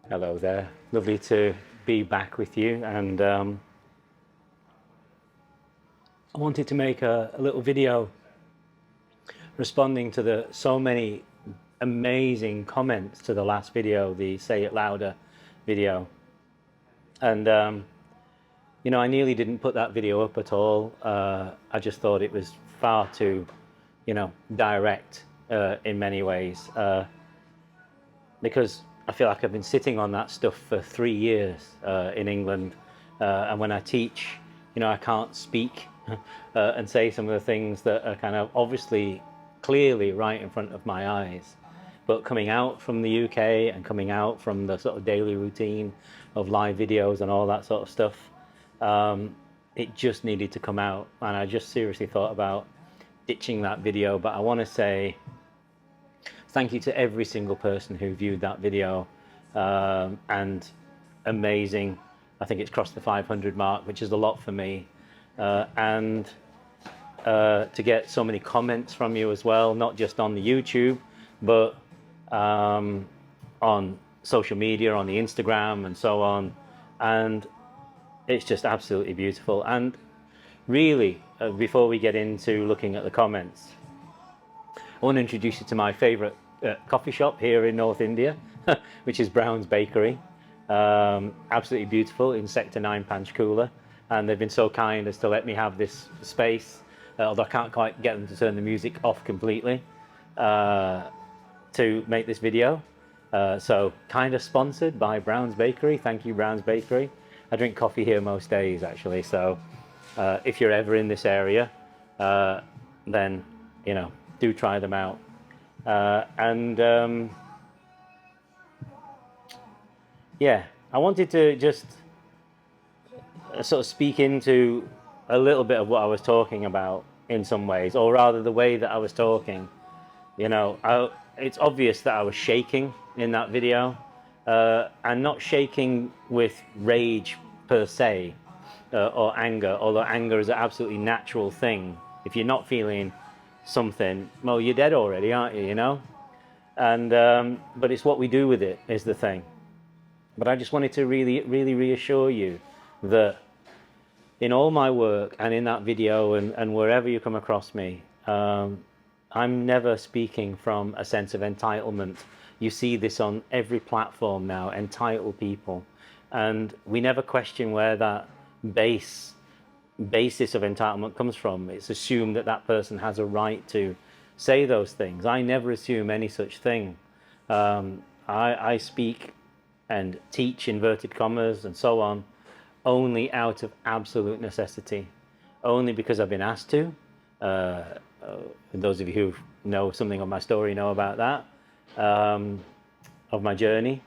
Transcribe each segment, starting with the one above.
Hello there, lovely to be back with you, and I wanted to make a little video responding to the so many amazing comments to the last video, the Say It Louder video. And you know, I nearly didn't put that video up at all. I just thought it was far too, you know, direct in many ways, because I feel like I've been sitting on that stuff for 3 years in England, and when I teach, you know, I can't speak and say some of the things that are kind of obviously clearly right in front of my eyes, but coming out from the UK and coming out from the sort of daily routine of live videos and all that sort of stuff, it just needed to come out, and I just seriously thought about ditching that video. But I want to say thank you to every single person who viewed that video, and amazing. I think it's crossed the 500 mark, which is a lot for me, and to get so many comments from you as well, not just on the YouTube, but on social media, on the Instagram and so on. And it's just absolutely beautiful. And really, before we get into looking at the comments, I want to introduce you to my favorite coffee shop here in North India, which is Brown's Bakery. Absolutely beautiful, in Sector 9 Panchkula, and they've been so kind as to let me have this space, although I can't quite get them to turn the music off completely, to make this video. So kind of sponsored by Brown's Bakery. Thank you, Brown's Bakery. I drink coffee here most days, actually, so if you're ever in this area, then, you know, do try them out. Yeah, I wanted to just sort of speak into a little bit of what I was talking about in some ways, or rather the way that I was talking. You know, it's obvious that I was shaking in that video, and not shaking with rage per se, or anger, although anger is an absolutely natural thing. If you're not feeling something, well, you're dead already, aren't you, you know? And but it's what we do with it is the thing. But I just wanted to really reassure you that in all my work and in that video and wherever you come across me, I'm never speaking from a sense of entitlement. You see this on every platform now, entitle people, and we never question where that basis of entitlement comes from. It's assumed that that person has a right to say those things. I never assume any such thing. I speak and teach, inverted commas and so on, only out of absolute necessity, only because I've been asked to. Those of you who know something of my story know about that, of my journey.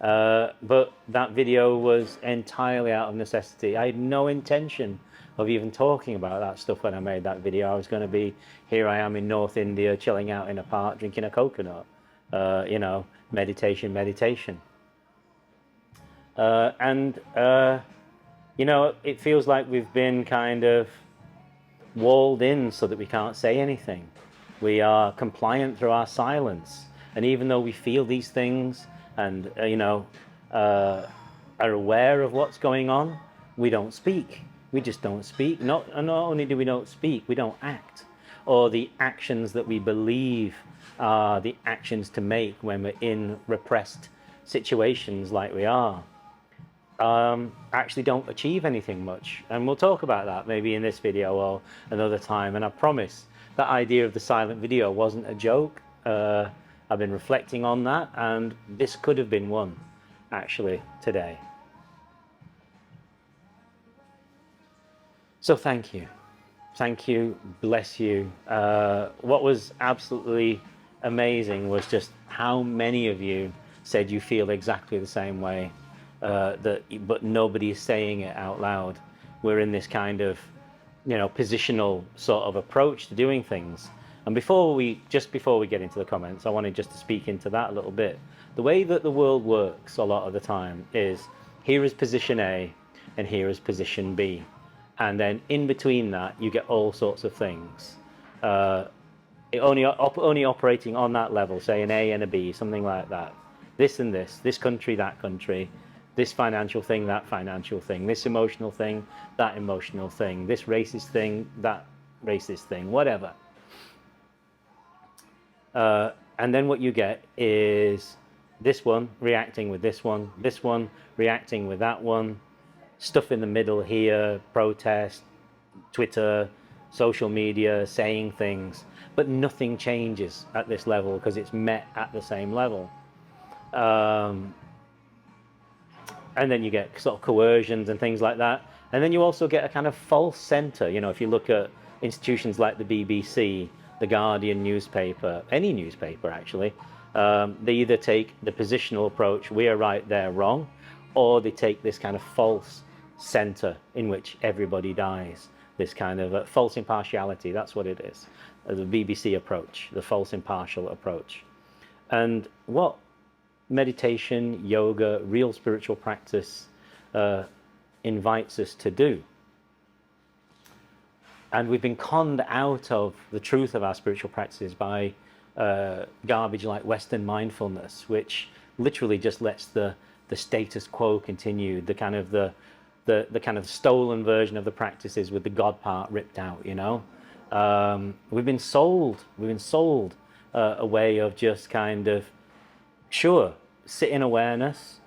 But that video was entirely out of necessity. I had no intention of even talking about that stuff when I made that video. I was going to be, here I am in North India, chilling out in a park, drinking a coconut, you know, meditation. You know, it feels like we've been kind of walled in so that we can't say anything. We are compliant through our silence. And even though we feel these things and, you know, are aware of what's going on, we don't speak. We just don't speak. Not only do we not speak, we don't act. Or the actions that we believe are the actions to make when we're in repressed situations like we are, actually don't achieve anything much. And we'll talk about that maybe in this video or another time. And I promise that idea of the silent video wasn't a joke. I've been reflecting on that, and this could have been one actually today. So thank you, bless you. What was absolutely amazing was just how many of you said you feel exactly the same way, but nobody is saying it out loud. We're in this kind of, you know, positional sort of approach to doing things. And before we get into the comments, I wanted just to speak into that a little bit. The way that the world works a lot of the time is, here is position A and here is position B. And then in between that, you get all sorts of things. Only operating on that level, say an A and a B, something like that. this and this country, that country, this financial thing, that financial thing, this emotional thing, that emotional thing, this racist thing, that racist thing, whatever. And then what you get is this one reacting with this one reacting with that one, stuff in the middle here, protest, Twitter, social media, saying things, but nothing changes at this level because it's met at the same level. And then you get sort of coercions and things like that. And then you also get a kind of false center. You know, if you look at institutions like the BBC, the Guardian newspaper, any newspaper actually, they either take the positional approach, we are right, they're wrong, or they take this kind of false center in which everybody dies. This kind of false impartiality, that's what it is. The BBC approach, the false impartial approach. And what meditation, yoga, real spiritual practice invites us to do. And we've been conned out of the truth of our spiritual practices by garbage like Western mindfulness, which literally just lets the status quo continue, the kind of stolen version of the practices with the God part ripped out, you know. We've been sold a way of just kind of, sure, sit in awareness,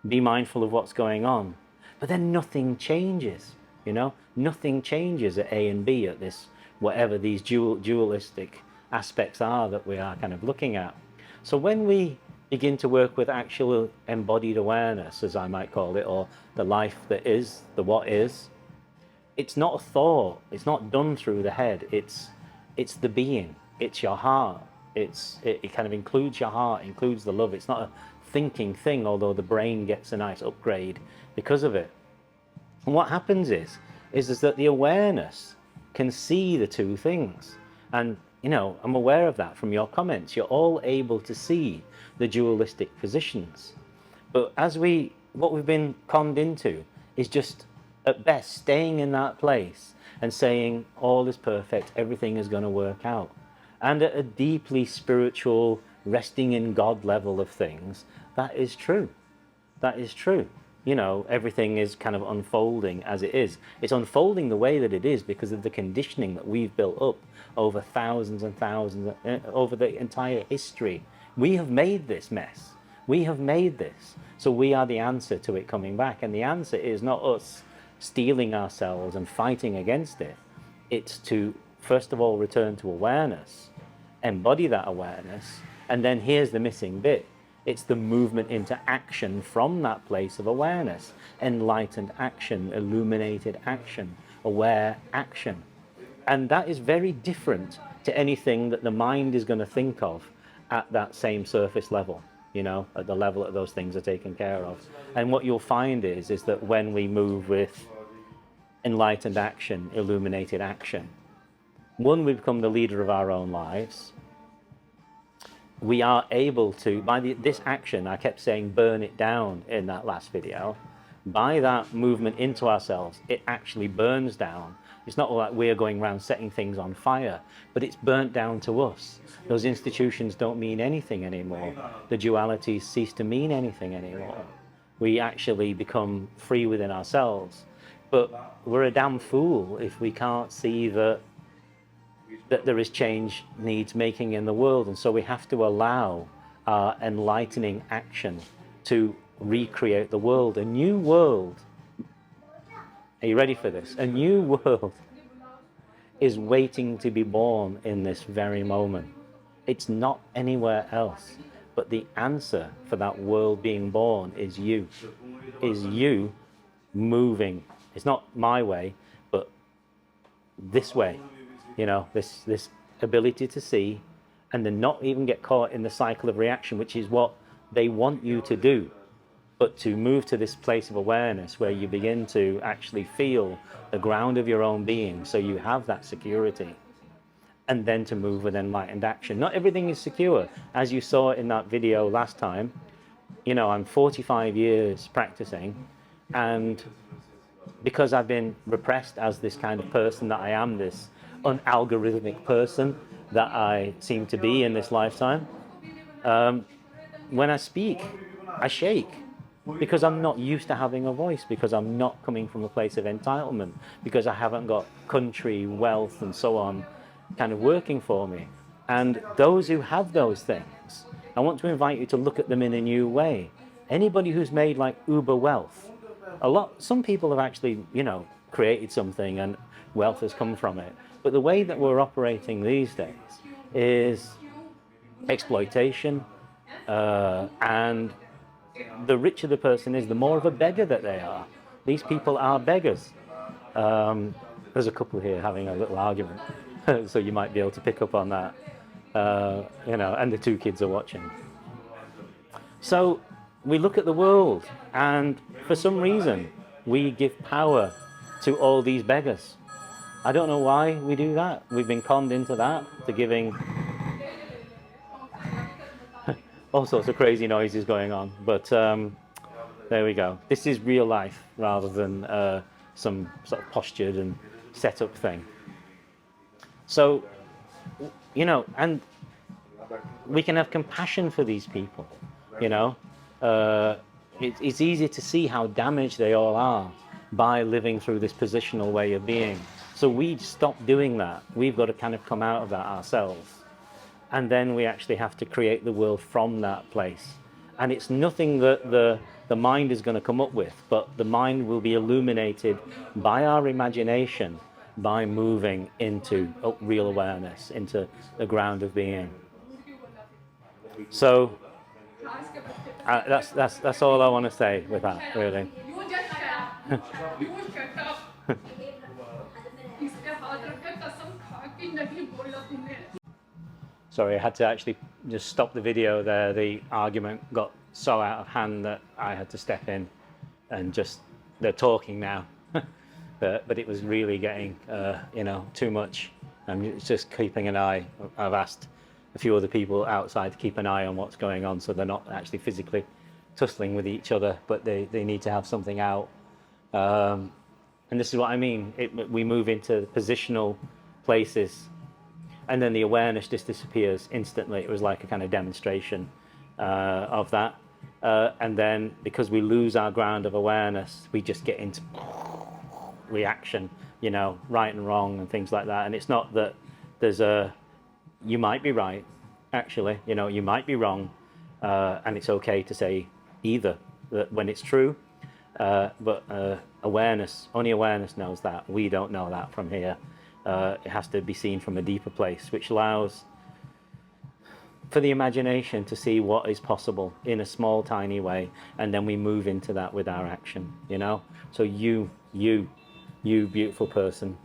be mindful of what's going on, but then nothing changes, you know. Nothing changes at A and B, at this, whatever these dualistic aspects are that we are kind of looking at. So when we begin to work with actual embodied awareness, as I might call it, or the life that is, the what is, it's not a thought, it's not done through the head, it's the being, it's your heart. It kind of includes your heart, includes the love. It's not a thinking thing, although the brain gets a nice upgrade because of it. And what happens is that the awareness can see the two things. And, you know, I'm aware of that from your comments. You're all able to see the dualistic positions. But what we've been conned into is just, at best, staying in that place and saying, all is perfect, everything is going to work out. And at a deeply spiritual, resting in God level of things, that is true. That is true. You know, everything is kind of unfolding as it is. It's unfolding the way that it is because of the conditioning that we've built up over thousands and thousands, over the entire history. We have made this mess. We have made this. So we are the answer to it coming back. And the answer is not us steeling ourselves and fighting against it. It's to, first of all, return to awareness, embody that awareness, and then here's the missing bit. It's the movement into action from that place of awareness. Enlightened action, illuminated action, aware action. And that is very different to anything that the mind is going to think of at that same surface level, you know, at the level that those things are taken care of. And what you'll find is that when we move with enlightened action, illuminated action, one, we become the leader of our own lives. We are able to, by this action, I kept saying burn it down in that last video, by that movement into ourselves, it actually burns down. It's not like we're going around setting things on fire, but it's burnt down to us. Those institutions don't mean anything anymore. The dualities cease to mean anything anymore. We actually become free within ourselves. But we're a damn fool if we can't see that there is change needs making in the world. And so we have to allow our enlightening action to recreate the world. A new world. Are you ready for this? A new world is waiting to be born in this very moment. It's not anywhere else. But the answer for that world being born is you. Is you moving. It's not my way, but this way. You know, this ability to see and then not even get caught in the cycle of reaction, which is what they want you to do. But to move to this place of awareness where you begin to actually feel the ground of your own being, so you have that security, and then to move with enlightened action. Not everything is secure. As you saw in that video last time, you know, I'm 45 years practicing, and because I've been repressed as this kind of person that I am, this unalgorithmic person that I seem to be in this lifetime, when I speak, I shake because I'm not used to having a voice, because I'm not coming from a place of entitlement, because I haven't got country, wealth, and so on kind of working for me. And those who have those things, I want to invite you to look at them in a new way. Anybody who's made like uber wealth, some people have actually, created something and wealth has come from it. But the way that we're operating these days is exploitation, and the richer the person is, the more of a beggar that they are. These people are beggars. There's a couple here having a little argument, so you might be able to pick up on that. And the two kids are watching. So we look at the world, and for some reason, we give power to all these beggars. I don't know why we do that. We've been conned into that, to giving all sorts of crazy noises going on. But there we go. This is real life rather than some sort of postured and set up thing. So, and we can have compassion for these people, It's easy to see how damaged they all are by living through this positional way of being. So we stop doing that. We've got to kind of come out of that ourselves. And then we actually have to create the world from that place. And it's nothing that the mind is going to come up with, but the mind will be illuminated by our imagination, by moving into real awareness, into the ground of being. So that's all I want to say with that, really. Sorry, I had to actually just stop the video there. The argument got so out of hand that I had to step in and they're talking now. but it was really getting, too much. I'm just keeping an eye. I've asked a few other people outside to keep an eye on what's going on, so they're not actually physically tussling with each other, but they need to have something out. And this is what I mean. We move into positional places, and then the awareness just disappears instantly. It was like a kind of demonstration of that. And then because we lose our ground of awareness, we just get into reaction, right and wrong and things like that. And it's not that you might be right, actually, you might be wrong. And it's okay to say either, that when it's true. But only awareness knows that. We don't know that from here. It has to be seen from a deeper place, which allows for the imagination to see what is possible in a small, tiny way, and then we move into that with our action, So you beautiful person,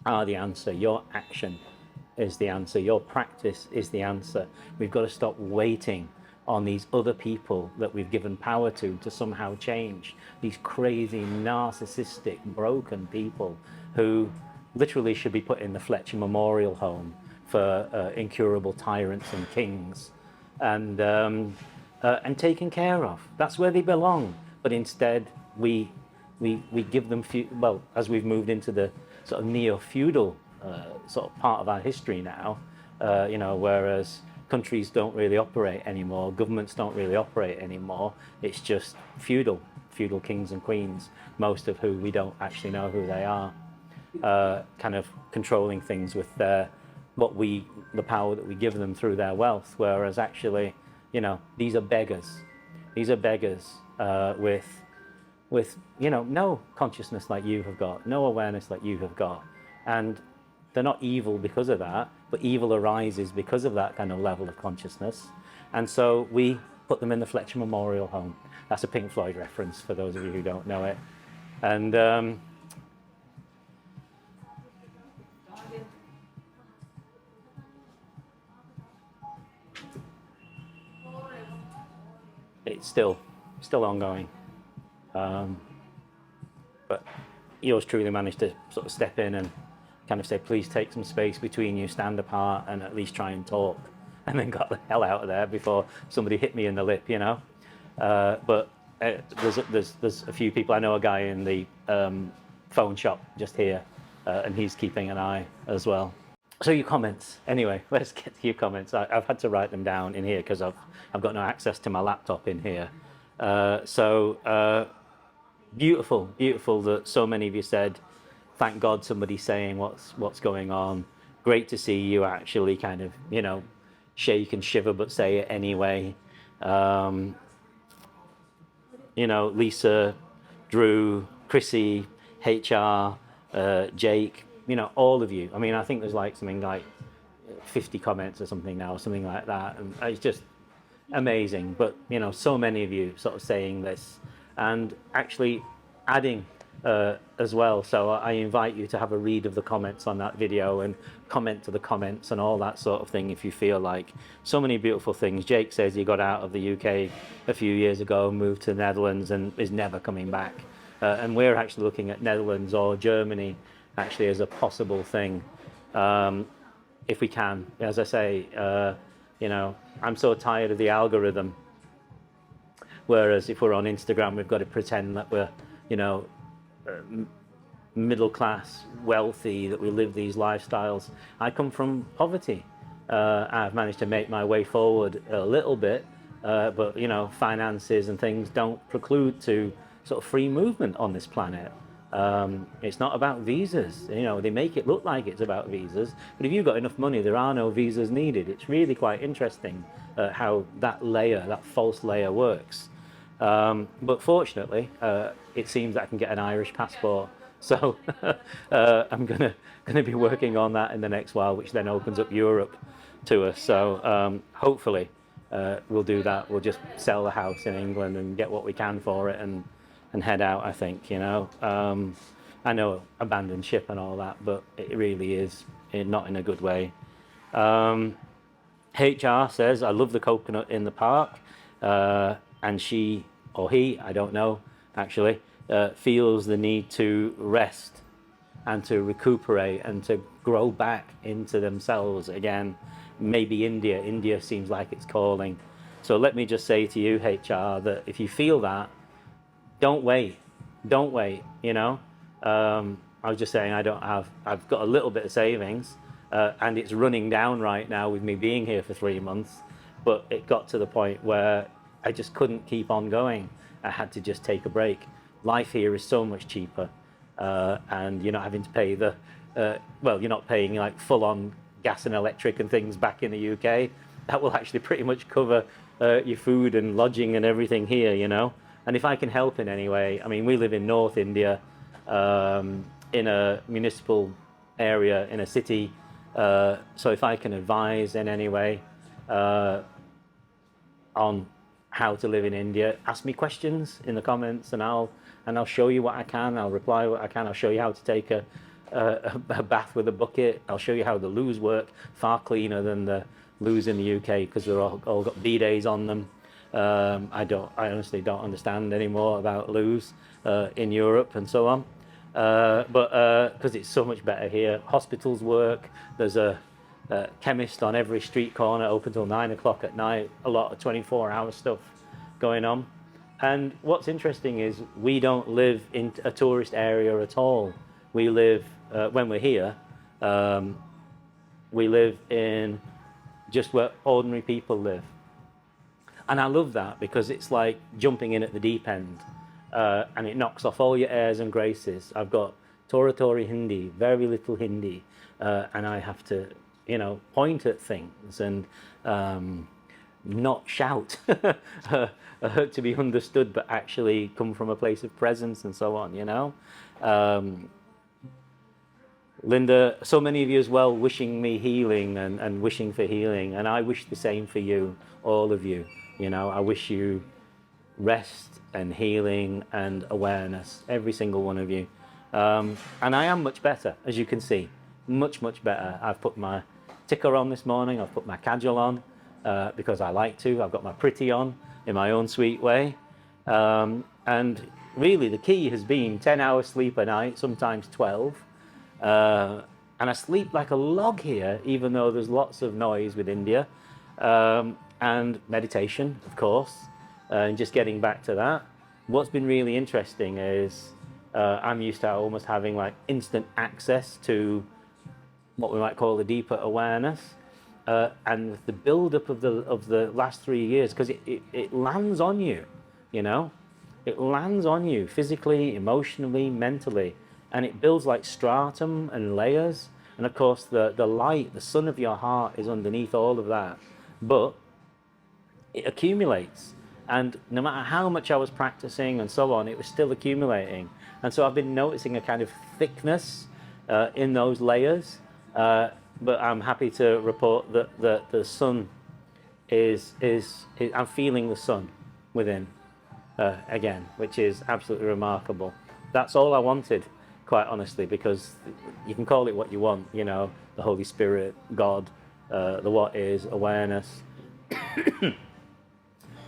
are the answer. Your action is the answer. Your practice is the answer. We've got to stop waiting on these other people that we've given power to somehow change. These crazy, narcissistic, broken people who literally should be put in the Fletcher Memorial Home for incurable tyrants and kings, and taken care of. That's where they belong. But instead, we give them as we've moved into the sort of neo-feudal sort of part of our history now, whereas countries don't really operate anymore, governments don't really operate anymore. It's just feudal kings and queens, most of who we don't actually know who they are, kind of controlling things with the power that we give them through their wealth. Whereas actually, these are beggars. These are beggars with no consciousness like you have got, no awareness like you have got, and they're not evil because of that, but evil arises because of that kind of level of consciousness. And so we put them in the Fletcher Memorial Home. That's a Pink Floyd reference for those of you who don't know it. And it's still ongoing. But yours truly managed to sort of step in and kind of say, please take some space between you, stand apart, and at least try and talk. And then got the hell out of there before somebody hit me in the lip, But there's a few people. I know a guy in the phone shop just here, and he's keeping an eye as well. So your comments. Anyway, let's get to your comments. I've had to write them down in here because I've got no access to my laptop in here. Beautiful, beautiful that so many of you said, thank God somebody's saying what's going on. Great to see you actually kind of, shake and shiver, but say it anyway. Lisa, Drew, Chrissy, HR, Jake, all of you. I mean, I think there's like something like 50 comments or something now, something like that. And it's just amazing. But, so many of you sort of saying this and actually adding as well. So I invite you to have a read of the comments on that video and comment to the comments and all that sort of thing if you feel like. So many beautiful things. Jake says he got out of the UK a few years ago, moved to the Netherlands and is never coming back. And we're actually looking at Netherlands or Germany actually as a possible thing. If we can, as I say, I'm so tired of the algorithm. Whereas if we're on Instagram, we've got to pretend that we're, middle class, wealthy, that we live these lifestyles. I come from poverty. I've managed to make my way forward a little bit, but finances and things don't preclude to sort of free movement on this planet. It's not about visas. They make it look like it's about visas, but if you've got enough money, there are no visas needed. It's really quite interesting how that false layer works. But fortunately, it seems that I can get an Irish passport. So I'm gonna be working on that in the next while, which then opens up Europe to us. So hopefully we'll do that. We'll just sell the house in England and get what we can for it and head out, I think. I know abandoned ship and all that, but it really is not in a good way. HR says, I love the coconut in the park. And she or he, I don't know, actually, feels the need to rest and to recuperate and to grow back into themselves again. Maybe India seems like it's calling. So let me just say to you, HR, that if you feel that, don't wait. I was just saying I've got a little bit of savings and it's running down right now with me being here for 3 months, but it got to the point where I just couldn't keep on going. I had to just take a break. Life here is so much cheaper, and you're not having to pay you're not paying like full on gas and electric and things back in the UK. That will actually pretty much cover your food and lodging and everything here, And if I can help in any way, I mean, we live in North India, in a municipal area, in a city. So if I can advise in any way on how to live in India, ask me questions in the comments, and I'll show you what I can. I'll reply what I can. I'll show you how to take a bath with a bucket. I'll show you how the loos work, far cleaner than the loos in the UK because they're all got bidets on them. I honestly don't understand anymore about loos in Europe and so on. But because it's so much better here. Hospitals work. There's a chemist on every street corner, open till 9 o'clock at night. A lot of 24-hour stuff going on. And what's interesting is we don't live in a tourist area at all. We live, when we're here, we live in just where ordinary people live. And I love that because it's like jumping in at the deep end. And it knocks off all your airs and graces. I've got Tori Hindi, very little Hindi, and I have to, point at things and not shout to be understood, but actually come from a place of presence and so on, Linda, so many of you as well wishing me healing and wishing for healing, and I wish the same for you, all of you. I wish you rest and healing and awareness, every single one of you. And I am much better, as you can see, much better. I've put my ticker on this morning. I've put my kajal on because I like to. I've got my pretty on in my own sweet way. And really the key has been 10 hours sleep a night, sometimes 12. And I sleep like a log here, even though there's lots of noise with India. And meditation, of course. And just getting back to that, what's been really interesting is I'm used to almost having like instant access to what we might call a deeper awareness. And with the build-up of the last 3 years, because it lands on you, you know, it lands on you physically, emotionally, mentally, and it builds like stratum and layers. And of course, the light, the sun of your heart is underneath all of that, but it accumulates. And no matter how much I was practicing and so on, it was still accumulating. And so I've been noticing a kind of thickness in those layers. But I'm happy to report that the sun is I'm feeling the sun within again, which is absolutely remarkable. That's all I wanted, quite honestly, because you can call it what you want, you know, the Holy Spirit, God, the what is, awareness.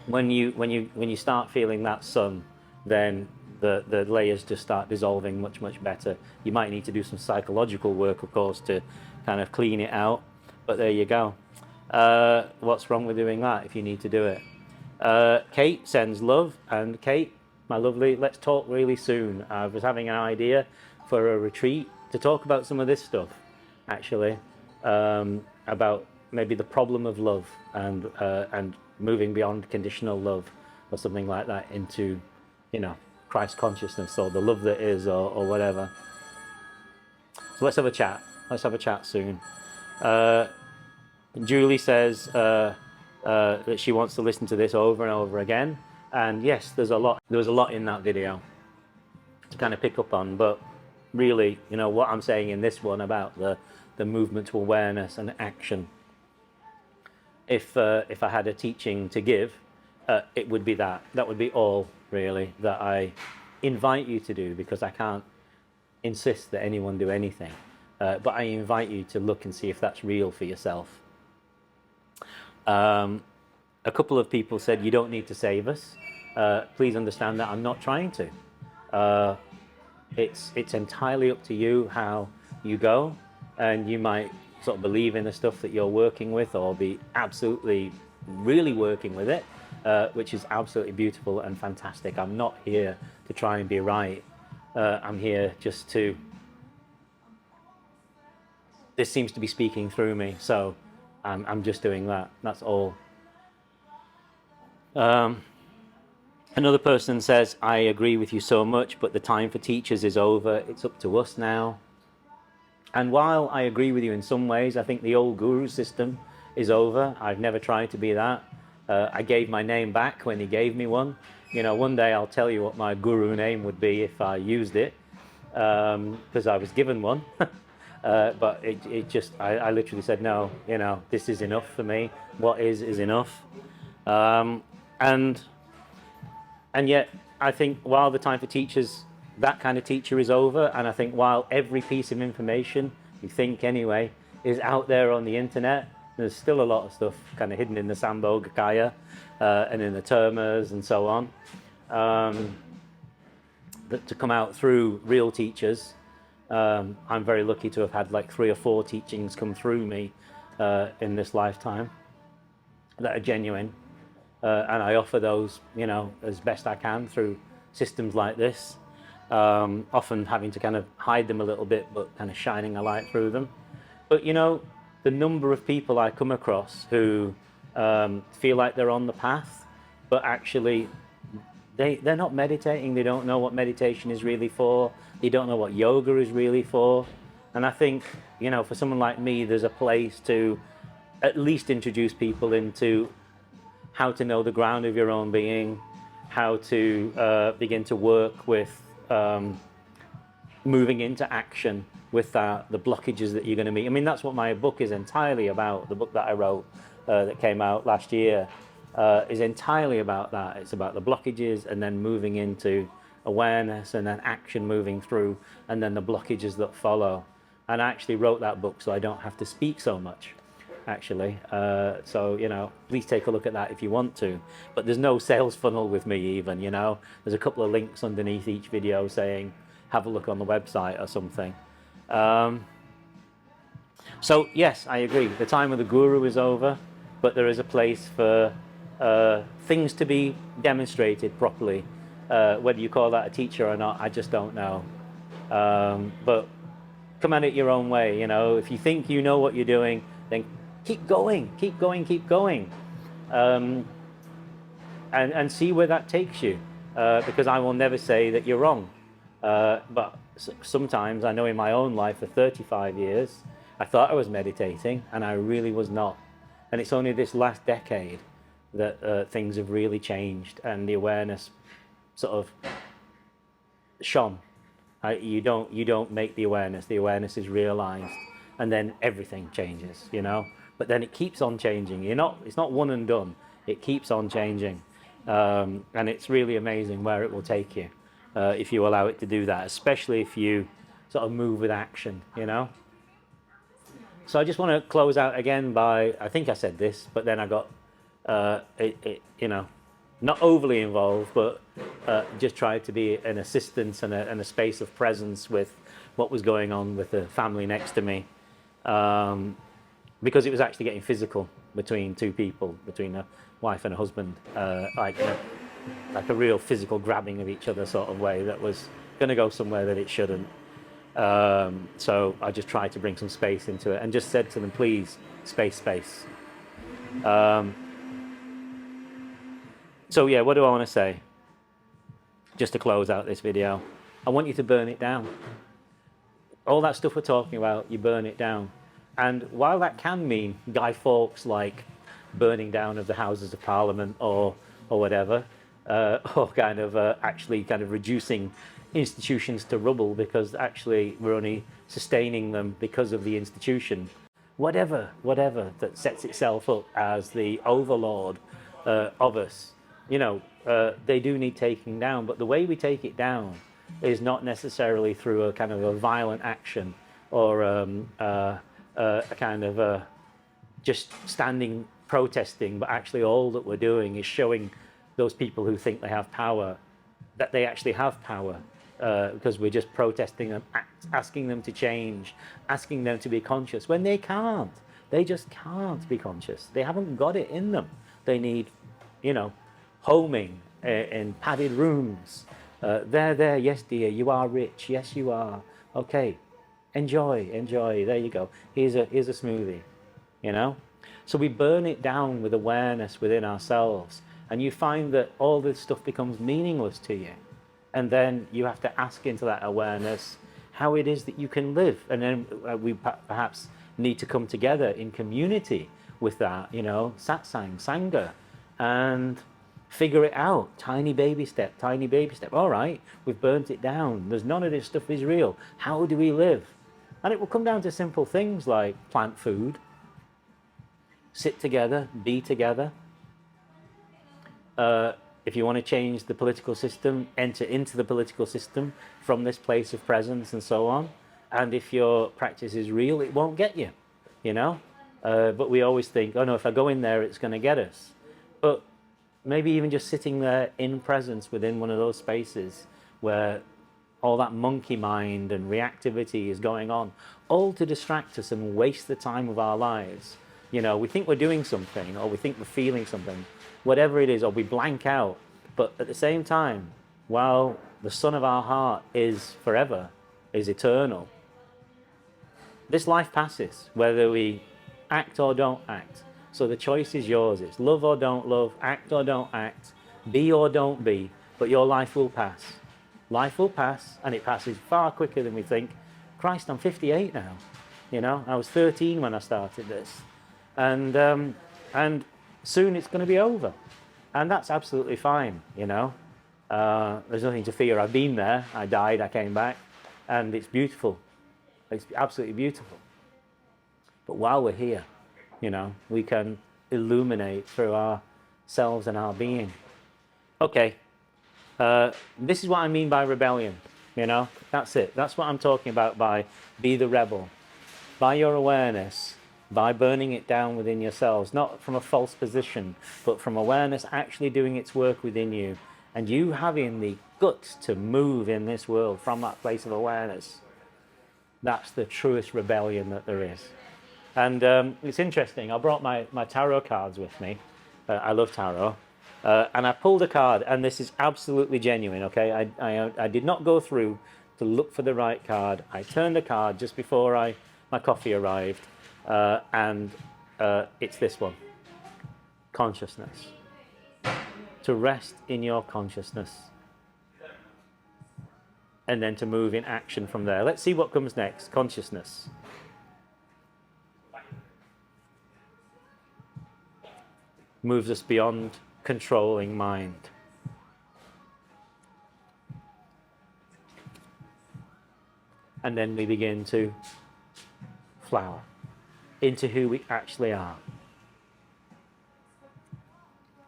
When you start feeling that sun, then the layers just start dissolving much better. You might need to do some psychological work, of course, to kind of clean it out, but there you go. What's wrong with doing that if you need to do it? Kate sends love, and Kate, my lovely, let's talk really soon. I was having an idea for a retreat to talk about some of this stuff, actually, about maybe the problem of love and moving beyond conditional love or something like that into, you know, Christ consciousness or the love that is, or whatever. So let's have a chat. Let's have a chat soon. Julie says that she wants to listen to this over and over again. And yes, there was a lot in that video to kind of pick up on. But really, you know, what I'm saying in this one about the movement to awareness and action, if I had a teaching to give, it would be that. That would be all, really, that I invite you to do, because I can't insist that anyone do anything. But I invite you to look and see if that's real for yourself. A couple of people said, you don't need to save us. Please understand that I'm not trying to. It's entirely up to you how you go, and you might sort of believe in the stuff that you're working with, or be absolutely really working with it, which is absolutely beautiful and fantastic. I'm not here to try and be right. I'm here just to... This seems to be speaking through me, so I'm just doing that. That's all. Another person says, I agree with you so much, but the time for teachers is over. It's up to us now. And while I agree with you in some ways, I think the old guru system is over. I've never tried to be that. I gave my name back when he gave me one. You know, one day I'll tell you what my guru name would be if I used it, because I was given one. But it just, I literally said, no, you know, this is enough for me. What is enough. And yet, I think while the time for teachers, that kind of teacher is over, and I think while every piece of information, you think anyway, is out there on the internet, there's still a lot of stuff kind of hidden in the Sambhogakaya and in the termas and so on, that to come out through real teachers. I'm very lucky to have had like 3 or 4 teachings come through me in this lifetime that are genuine. And I offer those, you know, as best I can through systems like this, often having to kind of hide them a little bit, but kind of shining a light through them. But, you know, the number of people I come across who feel like they're on the path, but actually they're not meditating. They don't know what meditation is really for. They don't know what yoga is really for. And I think, you know, for someone like me, there's a place to at least introduce people into how to know the ground of your own being, how to begin to work with moving into action with the blockages that you're going to meet. I mean, that's what my book is entirely about. The book that I wrote that came out last year is entirely about that. It's about the blockages and then moving into awareness and then action moving through, and then the blockages that follow. And I actually wrote that book so I don't have to speak so much, actually. So, you know, please take a look at that if you want to. But there's no sales funnel with me even, you know. There's a couple of links underneath each video saying, have a look on the website or something. So, yes, I agree. The time of the guru is over, but there is a place for things to be demonstrated properly. Whether you call that a teacher or not, I just don't know. But come at it your own way. You know, if you think you know what you're doing, then keep going, keep going, keep going, and see where that takes you. Because I will never say that you're wrong. But sometimes I know in my own life for 35 years, I thought I was meditating and I really was not. And it's only this last decade that things have really changed and the awareness sort of shone. You don't make the awareness is realized, and then everything changes, you know. But then it keeps on changing. It's not one and done. It keeps on changing, and it's really amazing where it will take you if you allow it to do that, especially if you sort of move with action, you know. So I just want to close out again by, I think I said this, but then I got you know, not overly involved, but just tried to be an assistance and a space of presence with what was going on with the family next to me, because it was actually getting physical between two people, between a wife and a husband, like a real physical grabbing of each other sort of way that was going to go somewhere that it shouldn't. So I just tried to bring some space into it and just said to them, please, space. So yeah, what do I want to say? Just to close out this video, I want you to burn it down. All that stuff we're talking about, you burn it down. And while that can mean Guy Fawkes like burning down of the Houses of Parliament or whatever, or kind of actually kind of reducing institutions to rubble because actually we're only sustaining them because of the institution, whatever that sets itself up as the overlord of us, you know, they do need taking down. But the way we take it down is not necessarily through a kind of a violent action or a kind of just standing protesting, but actually all that we're doing is showing those people who think they have power that they actually have power, because we're just protesting them, asking them to change, asking them to be conscious when they can't. They just can't be conscious. They haven't got it in them. They need, you know, homing in padded rooms. There, yes dear, you are rich. Yes you are. Okay, enjoy. There you go. Here's a smoothie, you know. So we burn it down with awareness within ourselves, and you find that all this stuff becomes meaningless to you. And then you have to ask into that awareness how it is that you can live. And then we perhaps need to come together in community with that, you know, satsang, sangha, and figure it out. Tiny baby step. All right, we've burnt it down. There's none of this stuff is real. How do we live? And it will come down to simple things like plant food, sit together, be together. If you want to change the political system, enter into the political system from this place of presence and so on. And if your practice is real, it won't get you, you know. But we always think, oh no, if I go in there, it's going to get us. But maybe even just sitting there in presence within one of those spaces where all that monkey mind and reactivity is going on, all to distract us and waste the time of our lives. You know, we think we're doing something, or we think we're feeling something, whatever it is, or we blank out. But at the same time, while the sun of our heart is forever, is eternal, this life passes, whether we act or don't act. So the choice is yours. It's love or don't love, act or don't act, be or don't be, but your life will pass. Life will pass, and it passes far quicker than we think. Christ, I'm 58 now. You know, I was 13 when I started this. And soon it's going to be over. And that's absolutely fine, you know. There's nothing to fear. I've been there. I died. I came back. And it's beautiful. It's absolutely beautiful. But while we're here, you know, we can illuminate through ourselves and our being. Okay. This is what I mean by rebellion, you know. That's it. That's what I'm talking about by be the rebel. By your awareness, by burning it down within yourselves, not from a false position, but from awareness actually doing its work within you, and you having the guts to move in this world from that place of awareness. That's the truest rebellion that there is. And it's interesting, I brought my tarot cards with me. I love tarot. And I pulled a card, and this is absolutely genuine, okay? I did not go through to look for the right card. I turned the card just before my coffee arrived, and it's this one. Consciousness. To rest in your consciousness. And then to move in action from there. Let's see what comes next. Consciousness. Moves us beyond controlling mind. And then we begin to flower into who we actually are.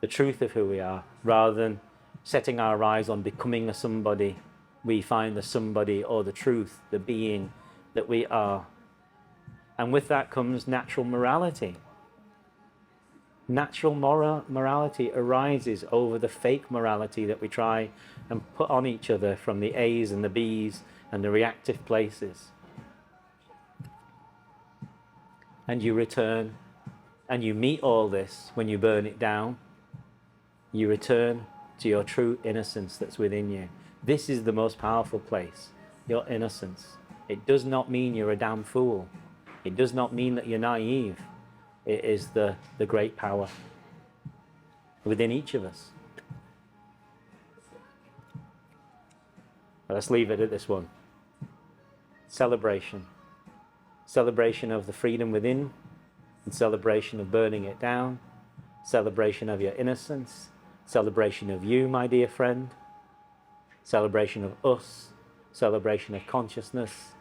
The truth of who we are, rather than setting our eyes on becoming a somebody. We find the somebody or the truth, the being that we are. And with that comes natural morality. Natural morality arises over the fake morality that we try and put on each other from the A's and the B's and the reactive places. And you return and you meet all this when you burn it down. You return to your true innocence that's within you. This is the most powerful place, your innocence. It does not mean you're a damn fool. It does not mean that you're naive. It is the great power within each of us. Let's leave it at this one. Celebration. Celebration of the freedom within, and celebration of burning it down. Celebration of your innocence. Celebration of you, my dear friend. Celebration of us. Celebration of consciousness.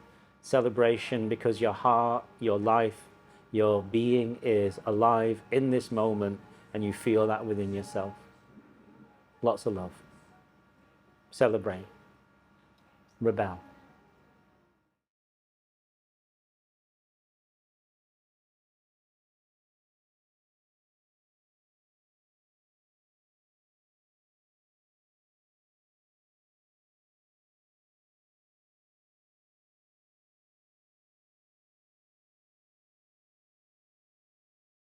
Celebration because your heart, your life, your being is alive in this moment, and you feel that within yourself. Lots of love. Celebrate. Rebel.